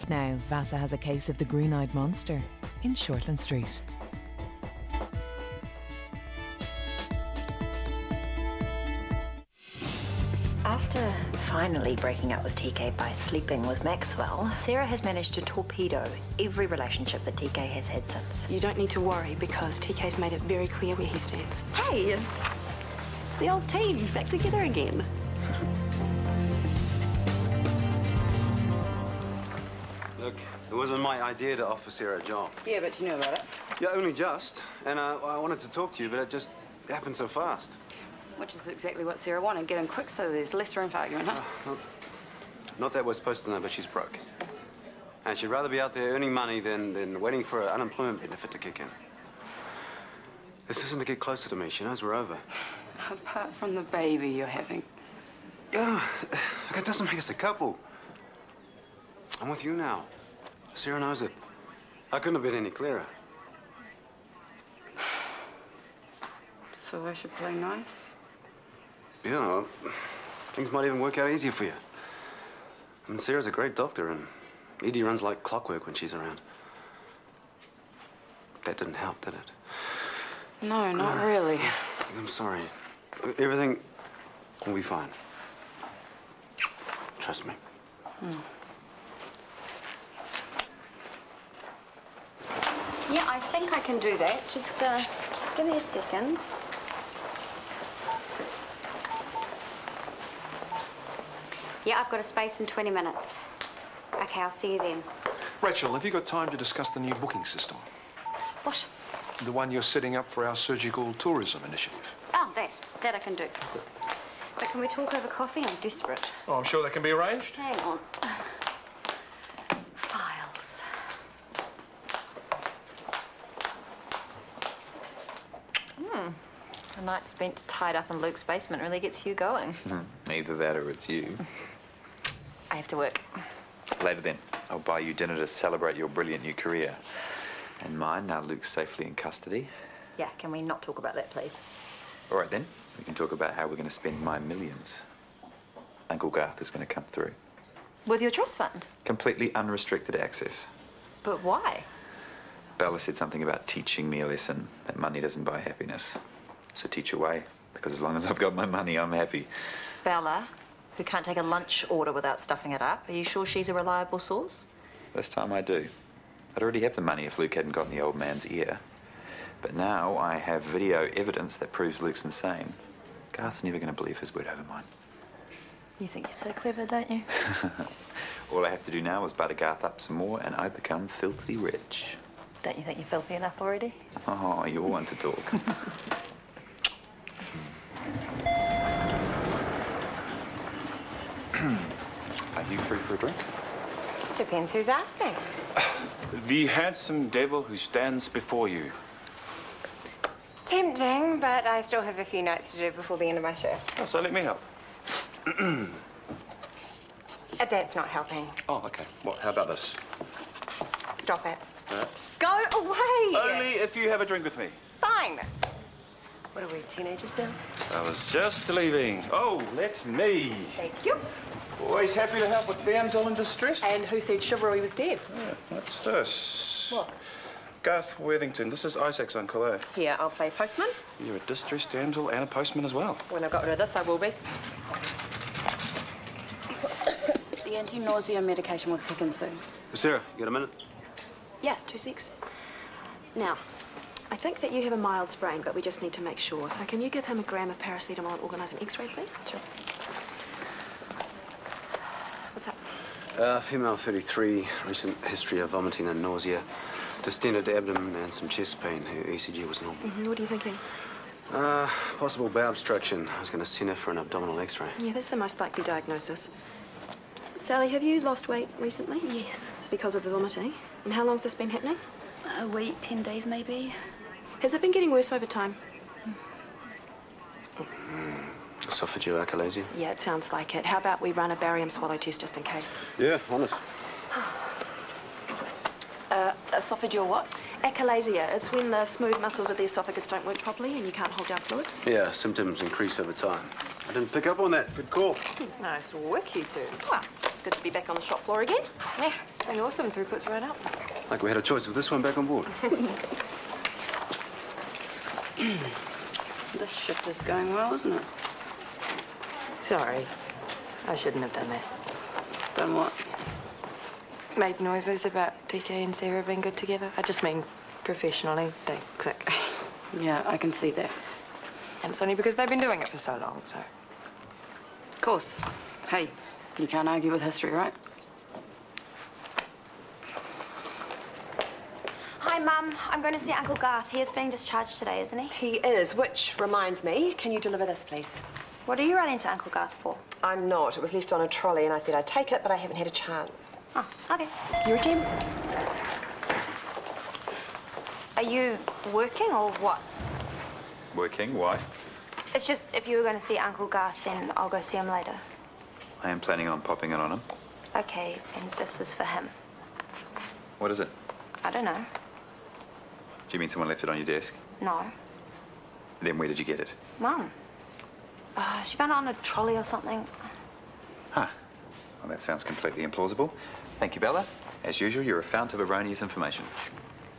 Now, Vasa has a case of the green-eyed monster in Shortland Street. After finally breaking up with TK by sleeping with Maxwell, Sarah has managed to torpedo every relationship that TK has had since. You don't need to worry because TK's made it very clear where he stands. Hey, it's the old team back together again. Look, it wasn't my idea to offer Sarah a job. Yeah, but you knew about it. Yeah, only just. And I wanted to talk to you, but it just happened so fast. Which is exactly what Sarah wanted. Get in quick so there's less room for argument, huh? Not that we're supposed to know, but she's broke. And she'd rather be out there earning money than waiting for an unemployment benefit to kick in. This isn't to get closer to me. She knows we're over. Apart from the baby you're having. Yeah, look, it doesn't make us a couple. I'm with you now. Sarah knows it. I couldn't have been any clearer. So I should play nice? Yeah, well, things might even work out easier for you. I mean, Sarah's a great doctor, and Edie runs like clockwork when she's around. That didn't help, did it? No, not really. I'm sorry. Everything will be fine. Trust me. Yeah, I think I can do that. Just give me a second. Yeah, I've got a space in 20 minutes. Okay, I'll see you then. Rachel, have you got time to discuss the new booking system? What? The one you're setting up for our surgical tourism initiative. Oh, that I can do. But can we talk over coffee? I'm desperate. Oh, I'm sure that can be arranged. Hang on. Files. A night spent tied up in Luke's basement really gets you going. Either that or it's you. I have to work. Later then, I'll buy you dinner to celebrate your brilliant new career. And mine, now Luke's safely in custody. Yeah, can we not talk about that, please? All right then, we can talk about how we're going to spend my millions. Uncle Garth is going to come through. With your trust fund? Completely unrestricted access. But why? Bella said something about teaching me a lesson, that money doesn't buy happiness. So teach away, because as long as I've got my money, I'm happy. Bella, who can't take a lunch order without stuffing it up. Are you sure she's a reliable source? This time I do. I'd already have the money if Luke hadn't gotten the old man's ear. But now I have video evidence that proves Luke's insane. Garth's never going to believe his word over mine. You think you're so clever, don't you? All I have to do now is butter Garth up some more and I become filthy rich. Don't you think you're filthy enough already? Oh, you're one to talk. Are you free for a drink? Depends who's asking. The handsome devil who stands before you. Tempting, but I still have a few nights to do before the end of my shift. Oh, so let me help. That's not helping. Oh, okay. What? How about this? Stop it. Huh? Go away! Only if you have a drink with me. Fine. What are we, teenagers now? I was just leaving. Oh, let me. Thank you. Always happy to help with damsel in distress. And who said chivalry was dead? Yeah, what's this? What? Garth Worthington. This is Isaac's uncle, eh? Here, I'll play postman. You're a distressed damsel and a postman as well. When I've got rid of this, I will be. The anti-nausea medication will kick in soon. Sarah, you got a minute? Yeah, 2 secs. Now, I think that you have a mild sprain, but we just need to make sure. So can you give him a gram of paracetamol and organise an X-ray, please? Sure. What's up? Female 33, recent history of vomiting and nausea, distended abdomen and some chest pain. Her ECG was normal. What are you thinking? Possible bowel obstruction. I was going to send her for an abdominal X-ray. Yeah, that's the most likely diagnosis. Sally, have you lost weight recently? Yes. Because of the vomiting? And how long's this been happening? A week, 10 days maybe. Has it been getting worse over time? Esophageal achalasia? Yeah, it sounds like it. How about we run a barium swallow test just in case? Yeah, honest. Esophageal what? Achalasia. It's when the smooth muscles of the esophagus don't work properly and you can't hold down fluids. Yeah, symptoms increase over time. I didn't pick up on that. Good call. Nice work, you two. Well, it's It's good to be back on the shop floor again. Yeah, it's been awesome. Throughput's right up. Like we had a choice with this one back on board. This shift is going well, isn't it? Sorry. I shouldn't have done that. Done what? Made noises about TK and Sarah being good together. I just mean professionally, they click. Yeah, I can see that. And it's only because they've been doing it for so long, so... Of course. Hey, you can't argue with history, right? Hi, Mum. I'm going to see Uncle Garth. He is being discharged today, isn't he? He is, which reminds me, can you deliver this, please? What are you running to Uncle Garth for? I'm not. It was left on a trolley and I said I'd take it, but I haven't had a chance. Oh, okay. You're a gem. Are you working or what? Working? Why? It's just if you were going to see Uncle Garth, then I'll go see him later. I am planning on popping in on him. Okay, and this is for him. What is it? I don't know. Do you mean someone left it on your desk? No. Then where did you get it? Mum. She found it on a trolley or something. Huh. Well, that sounds completely implausible. Thank you, Bella. As usual, you're a fount of erroneous information.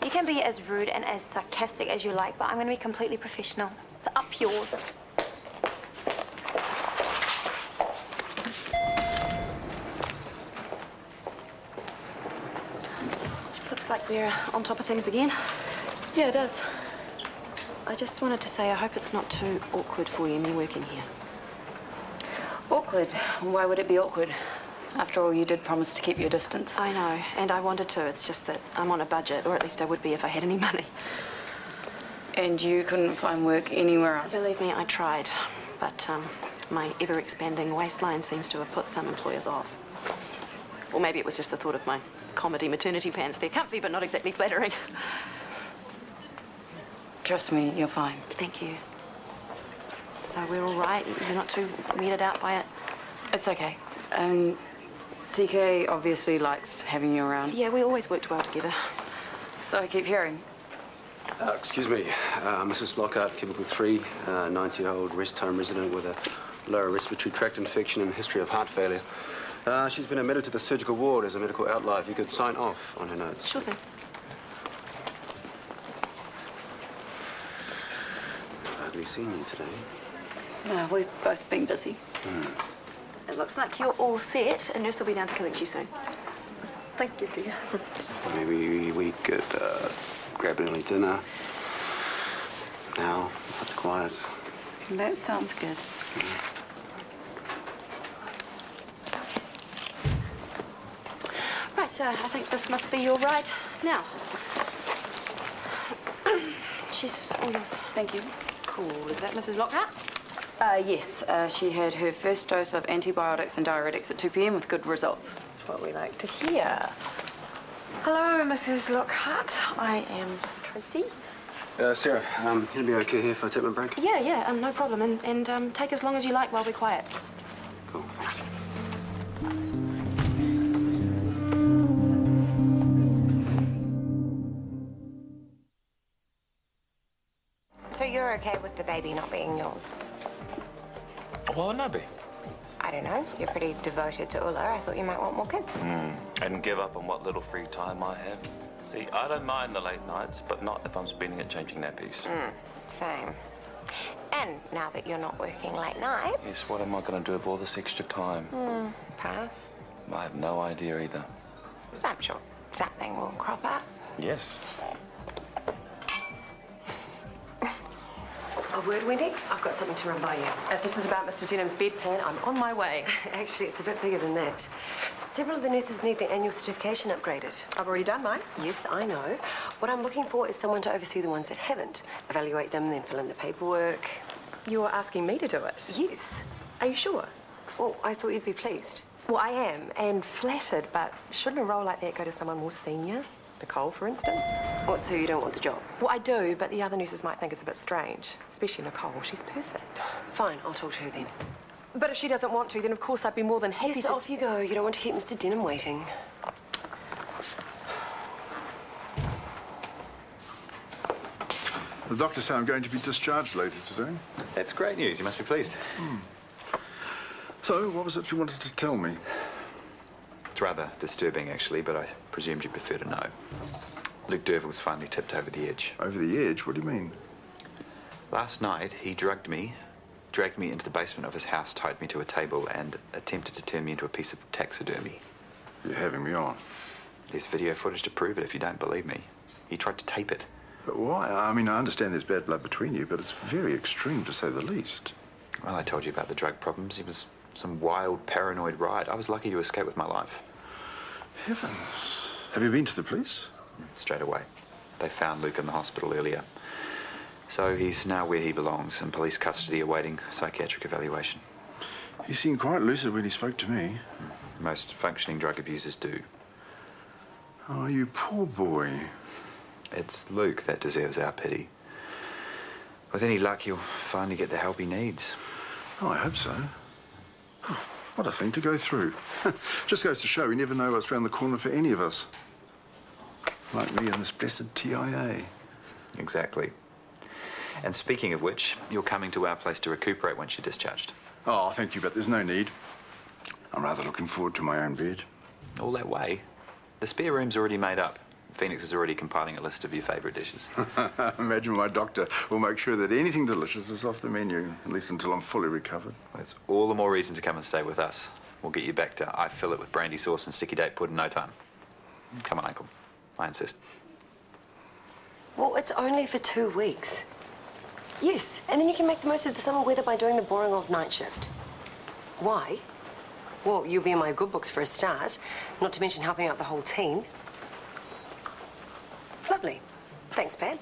You can be as rude and as sarcastic as you like, but I'm going to be completely professional. So up yours. Looks like we're on top of things again. Yeah, it does. I just wanted to say I hope it's not too awkward for you, me working here. Awkward? Why would it be awkward? After all, you did promise to keep your distance. I know, and I wanted to. It's just that I'm on a budget, or at least I would be if I had any money. And you couldn't find work anywhere else? Believe me, I tried. But my ever-expanding waistline seems to have put some employers off. Or maybe it was just the thought of my comedy maternity pants. They're comfy, but not exactly flattering. Trust me, you're fine. Thank you. So we're all right? You're not too weirded out by it? It's okay. TK obviously likes having you around. Yeah, we always worked well together. So I keep hearing. Excuse me, Mrs. Lockhart, cubicle 3, 90-year-old rest home resident with a lower respiratory tract infection and history of heart failure. She's been admitted to the surgical ward as a medical outlier. If you could sign off on her notes. Sure thing. Hardly seen you today. No, we've both been busy. It looks like you're all set. A nurse will be down to collect you soon. Thank you, dear. Maybe we could grab an early dinner. Now, it's quiet. That sounds good. Right, I think this must be your ride now. She's all yours. Thank you. Cool. Is that Mrs. Lockhart? Yes. She had her first dose of antibiotics and diuretics at 2 p.m. with good results. That's what we like to hear. Hello, Mrs. Lockhart. I am Tracy. Sarah, you'll be okay here if I take my break? Yeah, no problem. And take as long as you like while we're quiet. Cool, thanks. So you're okay with the baby not being yours? Why wouldn't I be? I don't know. You're pretty devoted to Ulla. I thought you might want more kids. And give up on what little free time I have. See, I don't mind the late nights, but not if I'm spending it changing nappies. Same. And now that you're not working late nights... Yes, what am I going to do with all this extra time? Pass. I have no idea either. I'm sure something will crop up. Yes. A word, Wendy? I've got something to run by you. If this is about Mr. Denham's bedpan, I'm on my way. Actually, it's a bit bigger than that. Several of the nurses need their annual certification upgraded. I've already done mine. Yes, I know. What I'm looking for is someone to oversee the ones that haven't. Evaluate them, then fill in the paperwork. You're asking me to do it? Yes. Are you sure? Well, I thought you'd be pleased. Well, I am, and flattered, but shouldn't a role like that go to someone more senior? Nicole, for instance? What, so you don't want the job? Well, I do, but the other nurses might think it's a bit strange. Especially Nicole. She's perfect. Fine, I'll talk to her then. But if she doesn't want to, then of course I'd be more than happy yes, to... off you go. You don't want to keep Mr. Denham waiting. The doctor said I'm going to be discharged later today. That's great news. You must be pleased. So, what was it you wanted to tell me? It's rather disturbing, actually, but I presumed you'd prefer to know. Luke Derville's finally tipped over the edge. Over the edge? What do you mean? Last night, he dragged me into the basement of his house, tied me to a table, and attempted to turn me into a piece of taxidermy. You're having me on. There's video footage to prove it if you don't believe me. He tried to tape it. But why? I mean, I understand there's bad blood between you, but it's very extreme, to say the least. Well, I told you about the drug problems. He was some wild, paranoid riot. I was lucky to escape with my life. Heavens. Have you been to the police? Straight away. They found Luke in the hospital earlier. So he's now where he belongs, in police custody awaiting psychiatric evaluation. He seemed quite lucid when he spoke to me. Most functioning drug abusers do. Oh, you poor boy. It's Luke that deserves our pity. With any luck, he'll finally get the help he needs. Oh, I hope so. What a thing to go through. Just goes to show we never know what's round the corner for any of us. Like me and this blessed TIA. Exactly. And speaking of which, you're coming to our place to recuperate once you're discharged. Oh, thank you, but there's no need. I'm rather looking forward to my own bed. All that way? The spare room's already made up. Phoenix is already compiling a list of your favourite dishes. Imagine my doctor will make sure that anything delicious is off the menu, at least until I'm fully recovered. That's all the more reason to come and stay with us. We'll get you back to I fill it with brandy sauce and sticky date pudding in no time. Come on, Uncle. I insist. Well, it's only for 2 weeks. Yes, and then you can make the most of the summer weather by doing the boring old night shift. Why? Well, you'll be in my good books for a start, not to mention helping out the whole team. Lovely. Thanks, Pat.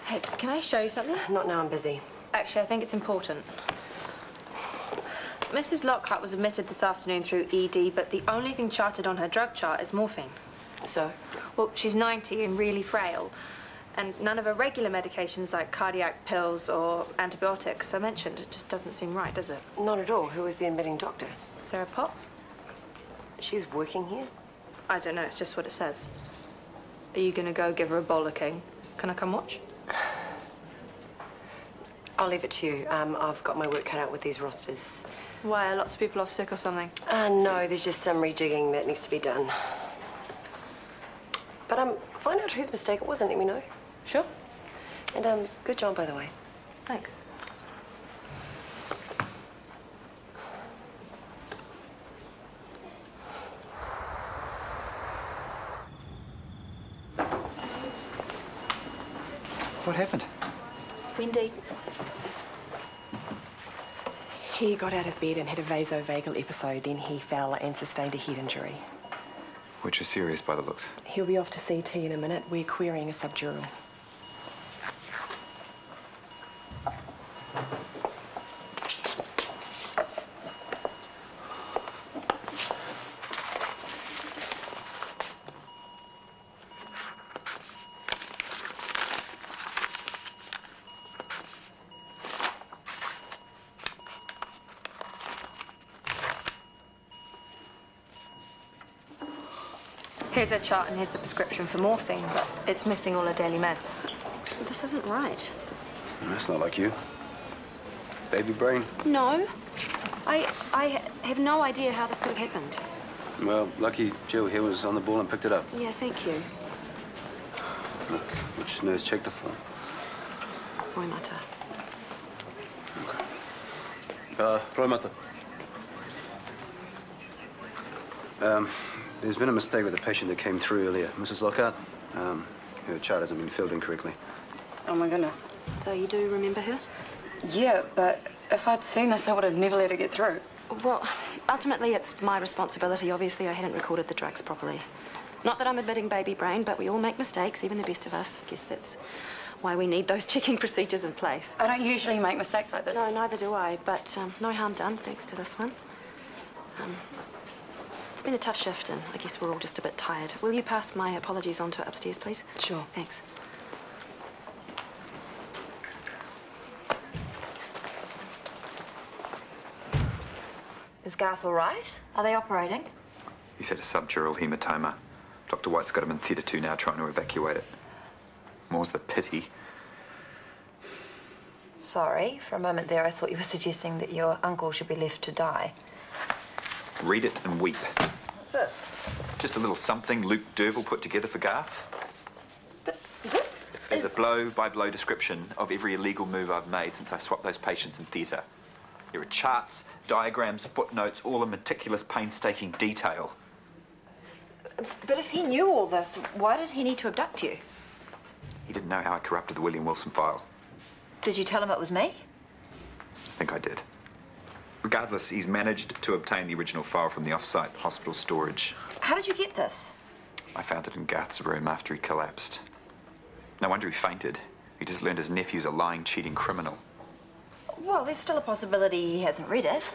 Hey, can I show you something? Not now, I'm busy. Actually, I think it's important. Mrs. Lockhart was admitted this afternoon through ED, but the only thing charted on her drug chart is morphine. So? Well, she's 90 and really frail, and none of her regular medications like cardiac pills or antibiotics are mentioned. It just doesn't seem right, does it? Not at all. Who was the admitting doctor? Sarah Potts. She's working here? I don't know, it's just what it says. Are you going to go give her a bollocking? Can I come watch? I'll leave it to you. I've got my work cut out with these rosters. Why, are lots of people off sick or something? No, there's just some rejigging that needs to be done. But find out whose mistake it was and let me know. Sure. And good job, by the way. Thanks. What happened? Wendy. He got out of bed and had a vasovagal episode. Then he fell and sustained a head injury. Which is serious by the looks. He'll be off to CT in a minute. We're querying a subdural. Here's her chart and here's the prescription for morphine, but it's missing all her daily meds. This isn't right. That's not like you. Baby brain? No. I have no idea how this could have happened. Well, lucky Jill here was on the ball and picked it up. Yeah, thank you. Look, which nurse checked the form? Roy Mata. Roy Mata. There's been a mistake with the patient that came through earlier, Mrs. Lockhart. Her chart hasn't been filled in correctly. Oh, my goodness. So you do remember her? Yeah, but if I'd seen this, I would have never let her get through. Well, ultimately, it's my responsibility. Obviously, I hadn't recorded the drugs properly. Not that I'm admitting baby brain, but we all make mistakes, even the best of us. I guess that's why we need those checking procedures in place. I don't usually make mistakes like this. No, neither do I, but no harm done, thanks to this one. It's been a tough shift, and I guess we're all just a bit tired. Will you pass my apologies on to her upstairs, please? Sure. Thanks. Is Garth all right? Are they operating? He's had a subdural hematoma. Dr. White's got him in Theatre 2 now, trying to evacuate it. More's the pity. Sorry, for a moment there I thought you were suggesting that your uncle should be left to die. Read it and weep. What's this? Just a little something Luke Derville put together for Garth. But this As a blow-by-blow description of every illegal move I've made since I swapped those patients in theatre. There are charts, diagrams, footnotes, all in meticulous, painstaking detail. But if he knew all this, why did he need to abduct you? He didn't know how I corrupted the William Wilson file. Did you tell him it was me? I think I did. Regardless, he's managed to obtain the original file from the off-site hospital storage. How did you get this? I found it in Garth's room after he collapsed. No wonder he fainted. He just learned his nephew's a lying, cheating criminal. Well, there's still a possibility he hasn't read it.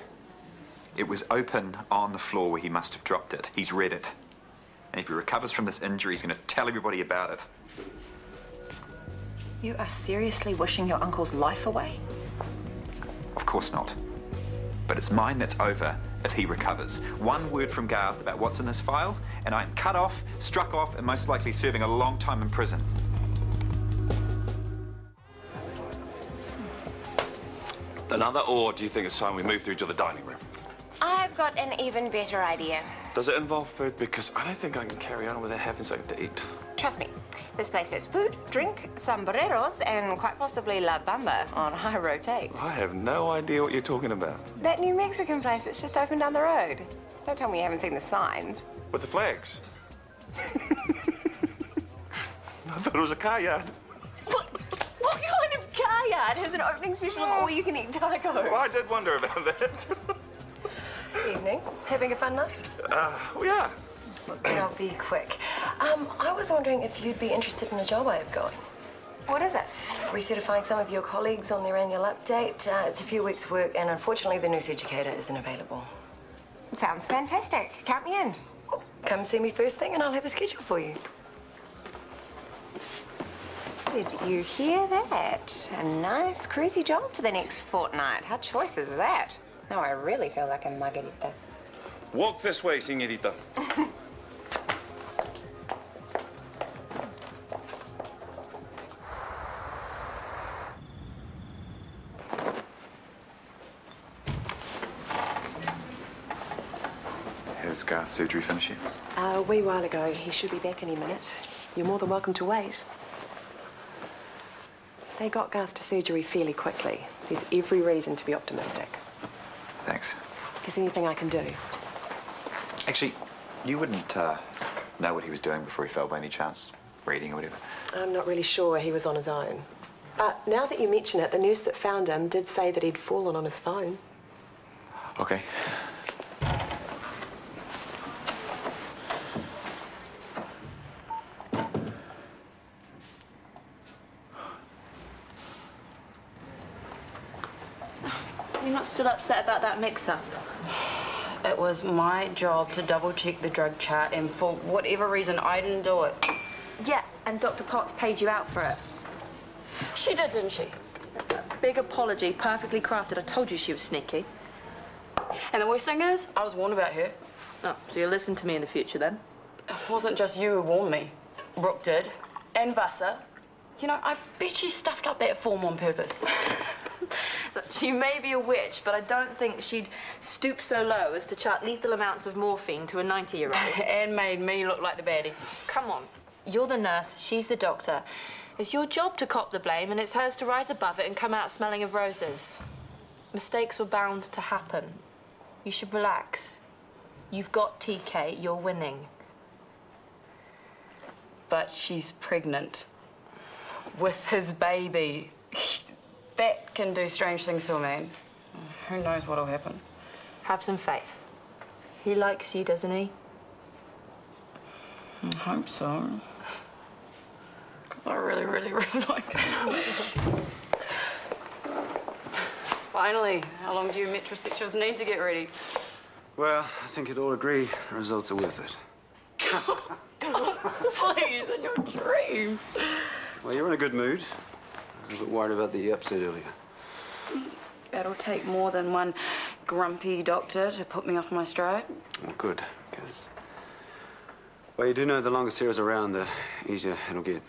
It was open on the floor where he must have dropped it. He's read it. And if he recovers from this injury, he's going to tell everybody about it. You are seriously wishing your uncle's life away? Of course not. But it's mine that's over if he recovers. One word from Garth about what's in this file, and I'm cut off, struck off, and most likely serving a long time in prison. Another, or do you think it's time we move through to the dining room? I've got an even better idea. Does it involve food? Because I don't think I can carry on without having something to eat. Trust me, this place has food, drink, sombreros, and quite possibly La Bamba on high rotate. I have no idea what you're talking about. That New Mexican place that's just opened down the road. Don't tell me you haven't seen the signs. With the flags? I thought it was a car yard. What kind of car yard has an opening special of all-you-can-eat tacos? Well, I did wonder about that. Evening. Having a fun night? Well, yeah. But I'll be quick. I was wondering if you'd be interested in a job I have going. What is it? Recertifying some of your colleagues on their annual update. It's a few weeks' work, and unfortunately, the nurse educator isn't available. Sounds fantastic. Count me in. Well, come see me first thing, and I'll have a schedule for you. Did you hear that? A nice, cruisy job for the next fortnight. How choice is that? Now I really feel like a margarita. Walk this way, señorita. Has Garth's surgery finished yet? A wee while ago. He should be back any minute. You're more than welcome to wait. They got Garth to surgery fairly quickly. There's every reason to be optimistic. Thanks. If there's anything I can do. Actually, you wouldn't know what he was doing before he fell by any chance? Reading or whatever? I'm not really sure he was on his own. But now that you mention it, the nurse that found him did say that he'd fallen on his phone. Okay. You're not still upset about that mix-up? It was my job to double-check the drug chart, and for whatever reason, I didn't do it. Yeah, and Dr. Potts paid you out for it. She did, didn't she? Big apology, perfectly crafted. I told you she was sneaky. And the worst thing is, I was warned about her. Oh, so you'll listen to me in the future, then? It wasn't just you who warned me. Brooke did, and Bussa. You know, I bet she stuffed up that form on purpose. Look, she may be a witch, but I don't think she'd stoop so low as to chart lethal amounts of morphine to a 90-year-old. And made me look like the baddie. Come on. You're the nurse, she's the doctor. It's your job to cop the blame, and it's hers to rise above it and come out smelling of roses. Mistakes were bound to happen. You should relax. You've got TK, you're winning. But she's pregnant. With his baby. That can do strange things to a man. Who knows what'll happen? Have some faith. He likes you, doesn't he? I hope so. Because I really, really, really like him. Finally, how long do you metrosexuals need to get ready? Well, I think you'd all agree the results are worth it. Please, in your dreams. Well, you're in a good mood. I was a bit worried about the upset earlier. It'll take more than one grumpy doctor to put me off my stride. Well, good, because... Well, you do know the longer Sarah's around, the easier it'll get.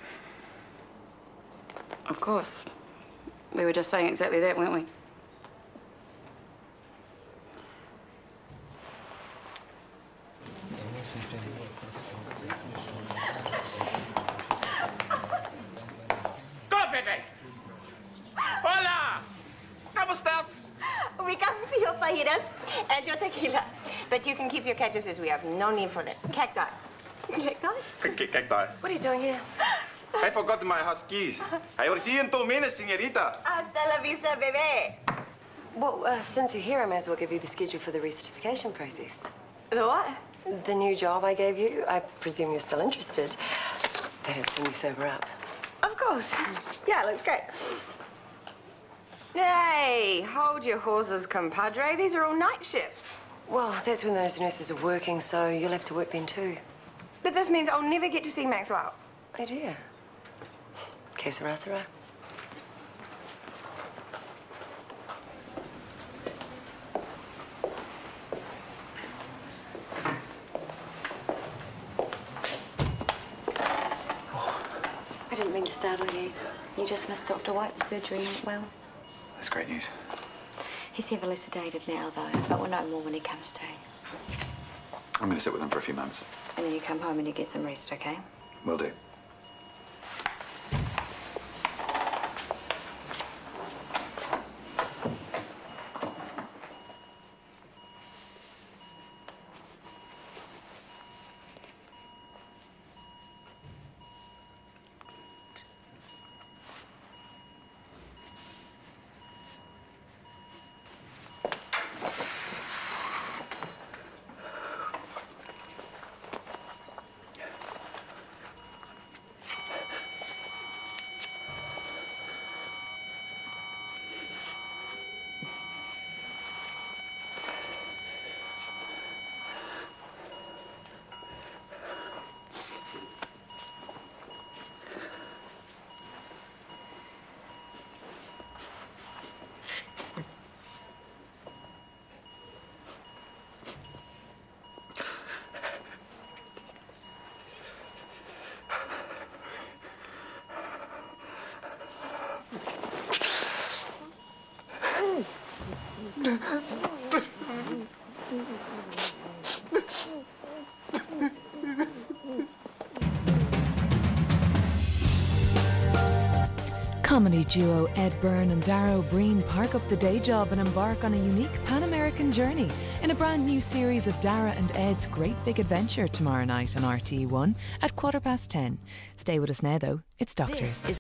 Of course. We were just saying exactly that, weren't we? But you can keep your cactuses. We have no need for them. Cacti. Cacti? Cacti. What are you doing here? I forgot my huskies. I will see you in 2 minutes, señorita. Hasta la vista, bebé. Well, since you're here, I may as well give you the schedule for the recertification process. The what? The new job I gave you. I presume you're still interested. That is when you sober up. Of course. Yeah, it looks great. Hey, hold your horses, compadre. These are all night shifts. Well, that's when those nurses are working, so you'll have to work then too. But this means I'll never get to see Maxwell. Oh dear. Que sera, sera. I didn't mean to startle you. You just missed Dr. White. The surgery went well. That's great news. He's heavily sedated now, though, but we'll know more when he comes to. I'm going to sit with him for a few moments. And then you come home and you get some rest, okay? Will do. Comedy duo Ed Byrne and Dara O'Brien park up the day job and embark on a unique Pan-American journey in a brand new series of Dara and Ed's Great Big Adventure tomorrow night on RTE1 at 10:15. Stay with us now though, it's Doctors.